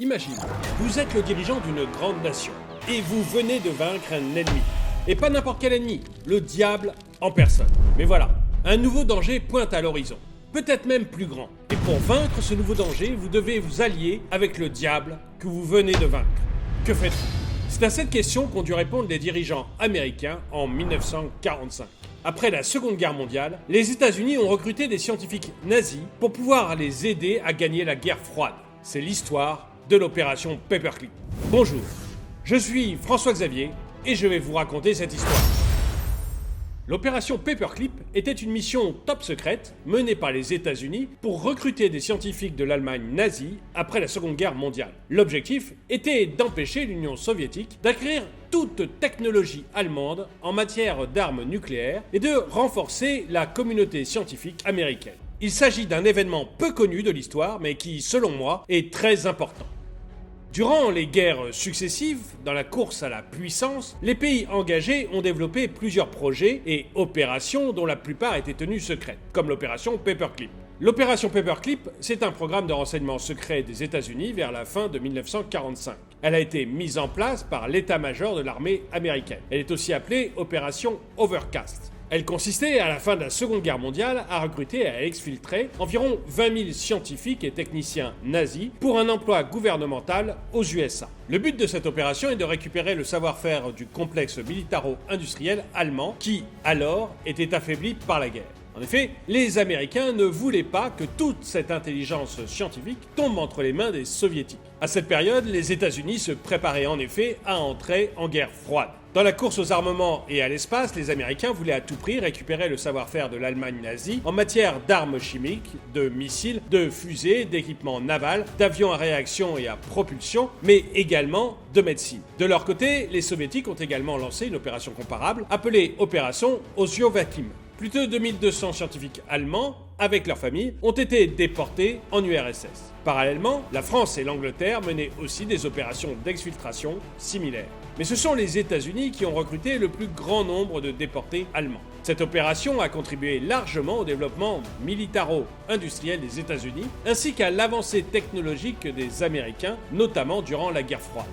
Imagine, vous êtes le dirigeant d'une grande nation et vous venez de vaincre un ennemi. Et pas n'importe quel ennemi, le diable en personne. Mais voilà, un nouveau danger pointe à l'horizon, peut-être même plus grand. Et pour vaincre ce nouveau danger, vous devez vous allier avec le diable que vous venez de vaincre. Que faites-vous? C'est à cette question qu'ont dû répondre les dirigeants américains en 1945. Après la Seconde Guerre mondiale, les États-Unis ont recruté des scientifiques nazis pour pouvoir les aider à gagner la guerre froide. C'est l'histoire de l'opération Paperclip. Bonjour, je suis François Xavier et je vais vous raconter cette histoire. L'opération Paperclip était une mission top secrète menée par les États-Unis pour recruter des scientifiques de l'Allemagne nazie après la Seconde Guerre mondiale. L'objectif était d'empêcher l'Union soviétique d'acquérir toute technologie allemande en matière d'armes nucléaires et de renforcer la communauté scientifique américaine. Il s'agit d'un événement peu connu de l'histoire mais qui, selon moi, est très important. Durant les guerres successives, dans la course à la puissance, les pays engagés ont développé plusieurs projets et opérations dont la plupart étaient tenues secrètes, comme l'opération Paperclip. L'opération Paperclip, c'est un programme de renseignement secret des États-Unis vers la fin de 1945. Elle a été mise en place par l'état-major de l'armée américaine. Elle est aussi appelée opération Overcast. Elle consistait, à la fin de la Seconde Guerre mondiale, à recruter et à exfiltrer environ 20 000 scientifiques et techniciens nazis pour un emploi gouvernemental aux USA. Le but de cette opération est de récupérer le savoir-faire du complexe militaro-industriel allemand qui, alors, était affaibli par la guerre. En effet, les Américains ne voulaient pas que toute cette intelligence scientifique tombe entre les mains des Soviétiques. À cette période, les États-Unis se préparaient en effet à entrer en guerre froide. Dans la course aux armements et à l'espace, les Américains voulaient à tout prix récupérer le savoir-faire de l'Allemagne nazie en matière d'armes chimiques, de missiles, de fusées, d'équipements navals, d'avions à réaction et à propulsion, mais également de médecine. De leur côté, les Soviétiques ont également lancé une opération comparable, appelée Opération Oziovakim. Plus de 2200 scientifiques allemands, avec leurs familles, ont été déportés en URSS. Parallèlement, la France et l'Angleterre menaient aussi des opérations d'exfiltration similaires. Mais ce sont les États-Unis qui ont recruté le plus grand nombre de déportés allemands. Cette opération a contribué largement au développement militaro-industriel des États-Unis, ainsi qu'à l'avancée technologique des Américains, notamment durant la guerre froide.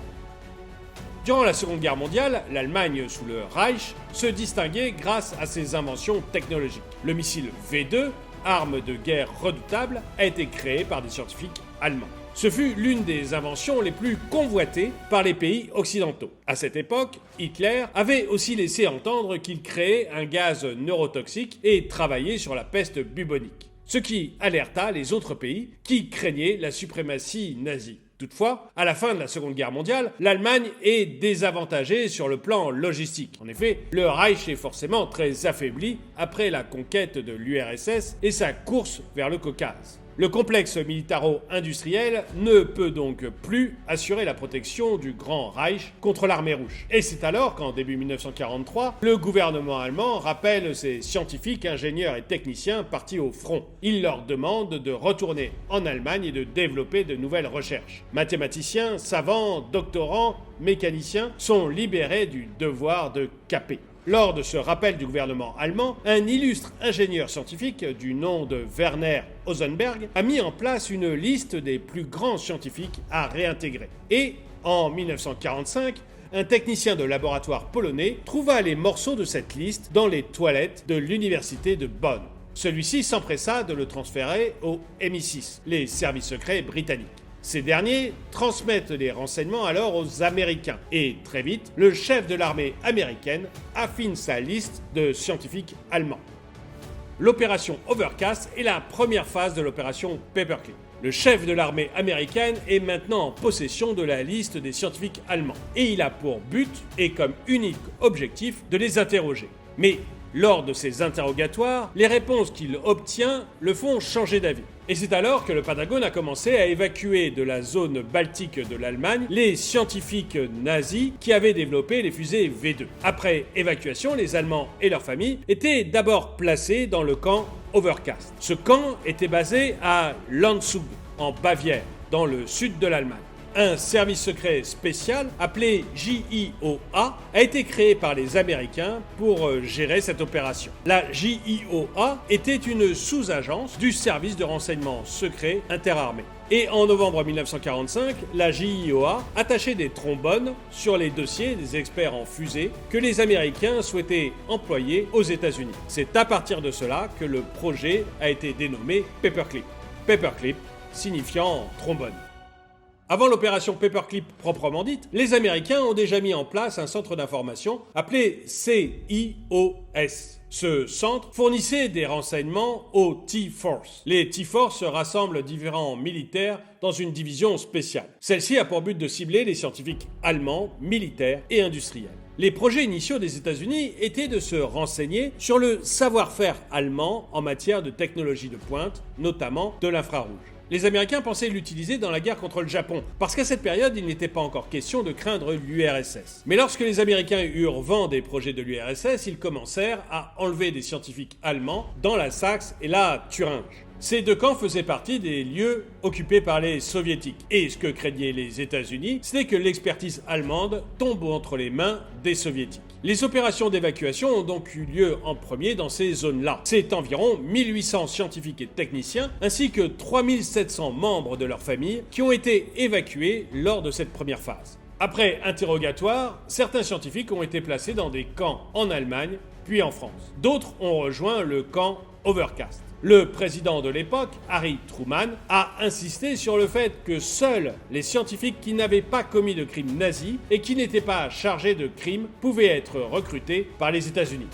Durant la Seconde Guerre mondiale, l'Allemagne sous le Reich se distinguait grâce à ses inventions technologiques. Le missile V2, arme de guerre redoutable, a été créé par des scientifiques allemands. Ce fut l'une des inventions les plus convoitées par les pays occidentaux. À cette époque, Hitler avait aussi laissé entendre qu'il créait un gaz neurotoxique et travaillait sur la peste bubonique. Ce qui alerta les autres pays qui craignaient la suprématie nazie. Toutefois, à la fin de la Seconde Guerre mondiale, l'Allemagne est désavantagée sur le plan logistique. En effet, le Reich est forcément très affaibli après la conquête de l'URSS et sa course vers le Caucase. Le complexe militaro-industriel ne peut donc plus assurer la protection du Grand Reich contre l'armée rouge. Et c'est alors qu'en début 1943, le gouvernement allemand rappelle ses scientifiques, ingénieurs et techniciens partis au front. Il leur demande de retourner en Allemagne et de développer de nouvelles recherches. Mathématiciens, savants, doctorants, mécaniciens sont libérés du devoir de caper. Lors de ce rappel du gouvernement allemand, un illustre ingénieur scientifique du nom de Werner Heisenberg a mis en place une liste des plus grands scientifiques à réintégrer. Et, en 1945, un technicien de laboratoire polonais trouva les morceaux de cette liste dans les toilettes de l'université de Bonn. Celui-ci s'empressa de le transférer au MI6, les services secrets britanniques. Ces derniers transmettent les renseignements alors aux Américains. Et très vite, le chef de l'armée américaine affine sa liste de scientifiques allemands. L'opération Overcast est la première phase de l'opération Paperclip. Le chef de l'armée américaine est maintenant en possession de la liste des scientifiques allemands. Et il a pour but et comme unique objectif de les interroger. Mais lors de ces interrogatoires, les réponses qu'il obtient le font changer d'avis. Et c'est alors que le Pentagone a commencé à évacuer de la zone baltique de l'Allemagne les scientifiques nazis qui avaient développé les fusées V2. Après évacuation, les Allemands et leurs familles étaient d'abord placés dans le camp Overcast. Ce camp était basé à Landshut, en Bavière, dans le sud de l'Allemagne. Un service secret spécial appelé JIOA a été créé par les Américains pour gérer cette opération. La JIOA était une sous-agence du service de renseignement secret interarmé. Et en novembre 1945, la JIOA attachait des trombones sur les dossiers des experts en fusée que les Américains souhaitaient employer aux États-Unis. C'est à partir de cela que le projet a été dénommé Paperclip. Paperclip signifiant trombone. Avant l'opération Paperclip proprement dite, les Américains ont déjà mis en place un centre d'information appelé CIOS. Ce centre fournissait des renseignements aux T-Force. Les T-Force rassemblent différents militaires dans une division spéciale. Celle-ci a pour but de cibler les scientifiques allemands, militaires et industriels. Les projets initiaux des États-Unis étaient de se renseigner sur le savoir-faire allemand en matière de technologie de pointe, notamment de l'infrarouge. Les Américains pensaient l'utiliser dans la guerre contre le Japon, parce qu'à cette période, il n'était pas encore question de craindre l'URSS. Mais lorsque les Américains eurent vent des projets de l'URSS, ils commencèrent à enlever des scientifiques allemands dans la Saxe et la Thuringe. Ces deux camps faisaient partie des lieux occupés par les soviétiques. Et ce que craignaient les États-Unis, c'était que l'expertise allemande tombe entre les mains des soviétiques. Les opérations d'évacuation ont donc eu lieu en premier dans ces zones-là. C'est environ 1800 scientifiques et techniciens, ainsi que 3700 membres de leur famille, qui ont été évacués lors de cette première phase. Après interrogatoire, certains scientifiques ont été placés dans des camps en Allemagne, puis en France. D'autres ont rejoint le camp Overcast. Le président de l'époque, Harry Truman, a insisté sur le fait que seuls les scientifiques qui n'avaient pas commis de crimes nazis et qui n'étaient pas chargés de crimes pouvaient être recrutés par les États-Unis.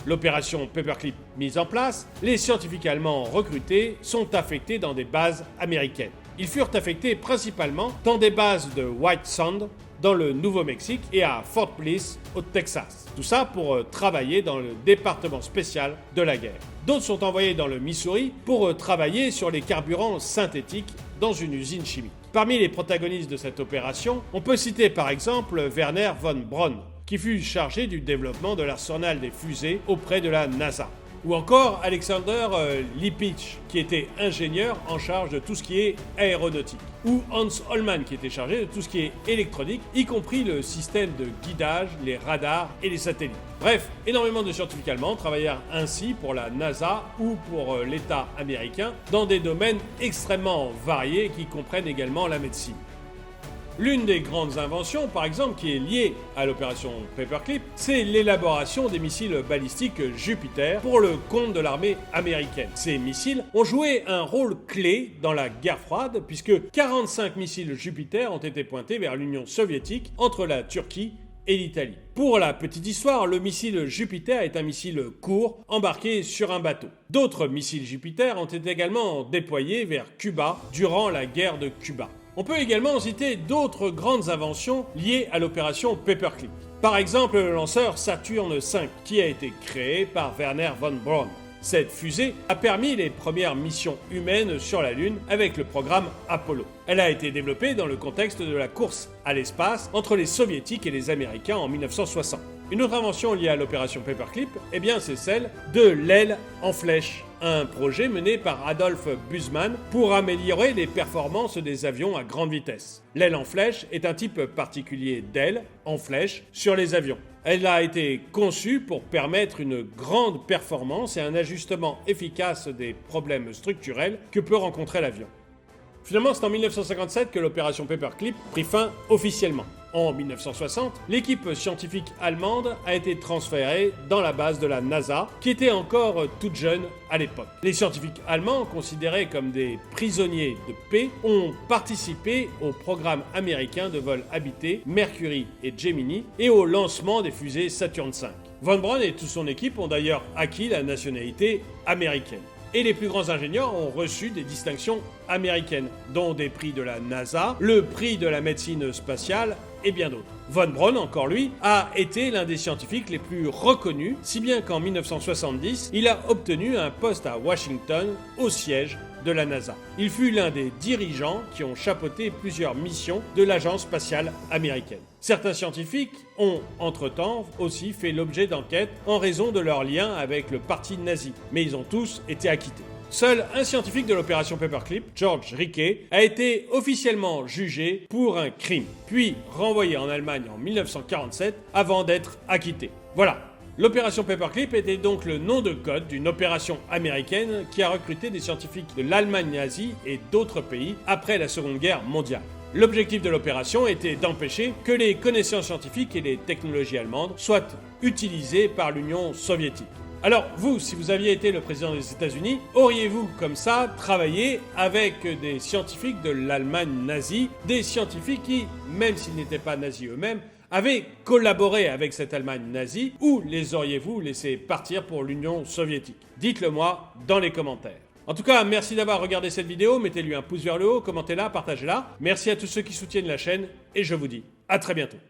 L'opération Paperclip mise en place, les scientifiques allemands recrutés sont affectés dans des bases américaines. Ils furent affectés principalement dans des bases de White Sand, dans le Nouveau-Mexique, et à Fort Bliss, au Texas. Tout ça pour travailler dans le département spécial de la guerre. D'autres sont envoyés dans le Missouri pour travailler sur les carburants synthétiques dans une usine chimique. Parmi les protagonistes de cette opération, on peut citer par exemple Wernher von Braun, qui fut chargé du développement de l'arsenal des fusées auprès de la NASA. Ou encore Alexander Lipitsch, qui était ingénieur en charge de tout ce qui est aéronautique. Ou Hans Holman, qui était chargé de tout ce qui est électronique, y compris le système de guidage, les radars et les satellites. Bref, énormément de scientifiques allemands travaillèrent ainsi pour la NASA ou pour l'État américain dans des domaines extrêmement variés qui comprennent également la médecine. L'une des grandes inventions, par exemple, qui est liée à l'opération Paperclip, c'est l'élaboration des missiles balistiques Jupiter pour le compte de l'armée américaine. Ces missiles ont joué un rôle clé dans la guerre froide, puisque 45 missiles Jupiter ont été pointés vers l'Union soviétique entre la Turquie et l'Italie. Pour la petite histoire, le missile Jupiter est un missile court embarqué sur un bateau. D'autres missiles Jupiter ont été également déployés vers Cuba durant la guerre de Cuba. On peut également citer d'autres grandes inventions liées à l'opération Paperclip. Par exemple, le lanceur Saturn V, qui a été créé par Wernher von Braun. Cette fusée a permis les premières missions humaines sur la Lune avec le programme Apollo. Elle a été développée dans le contexte de la course à l'espace entre les Soviétiques et les Américains en 1960. Une autre invention liée à l'opération Paperclip, c'est celle de l'aile en flèche, un projet mené par Adolf Busemann pour améliorer les performances des avions à grande vitesse. L'aile en flèche est un type particulier d'aile en flèche sur les avions. Elle a été conçue pour permettre une grande performance et un ajustement efficace des problèmes structurels que peut rencontrer l'avion. Finalement, c'est en 1957 que l'opération Paperclip prit fin officiellement. En 1960, l'équipe scientifique allemande a été transférée dans la base de la NASA, qui était encore toute jeune à l'époque. Les scientifiques allemands, considérés comme des prisonniers de paix, ont participé au programme américain de vol habité Mercury et Gemini et au lancement des fusées Saturn V. Von Braun et toute son équipe ont d'ailleurs acquis la nationalité américaine. Et les plus grands ingénieurs ont reçu des distinctions américaines, dont des prix de la NASA, le prix de la médecine spatiale et bien d'autres. Von Braun, encore lui, a été l'un des scientifiques les plus reconnus, si bien qu'en 1970, il a obtenu un poste à Washington, au siège de la NASA. Il fut l'un des dirigeants qui ont chapeauté plusieurs missions de l'agence spatiale américaine. Certains scientifiques ont, entre-temps, aussi fait l'objet d'enquêtes en raison de leur lien avec le parti nazi, mais ils ont tous été acquittés. Seul un scientifique de l'opération Paperclip, George Rickey, a été officiellement jugé pour un crime, puis renvoyé en Allemagne en 1947 avant d'être acquitté. Voilà, L'opération Paperclip était donc le nom de code d'une opération américaine qui a recruté des scientifiques de l'Allemagne nazie et d'autres pays après la Seconde Guerre mondiale. L'objectif de l'opération était d'empêcher que les connaissances scientifiques et les technologies allemandes soient utilisées par l'Union soviétique. Alors vous, si vous aviez été le président des États-Unis, auriez-vous comme ça travaillé avec des scientifiques de l'Allemagne nazie, des scientifiques qui, même s'ils n'étaient pas nazis eux-mêmes, avaient collaboré avec cette Allemagne nazie, ou les auriez-vous laissés partir pour l'Union soviétique? Dites-le moi dans les commentaires. En tout cas, merci d'avoir regardé cette vidéo, mettez-lui un pouce vers le haut, commentez-la, partagez-la. Merci à tous ceux qui soutiennent la chaîne, et je vous dis à très bientôt.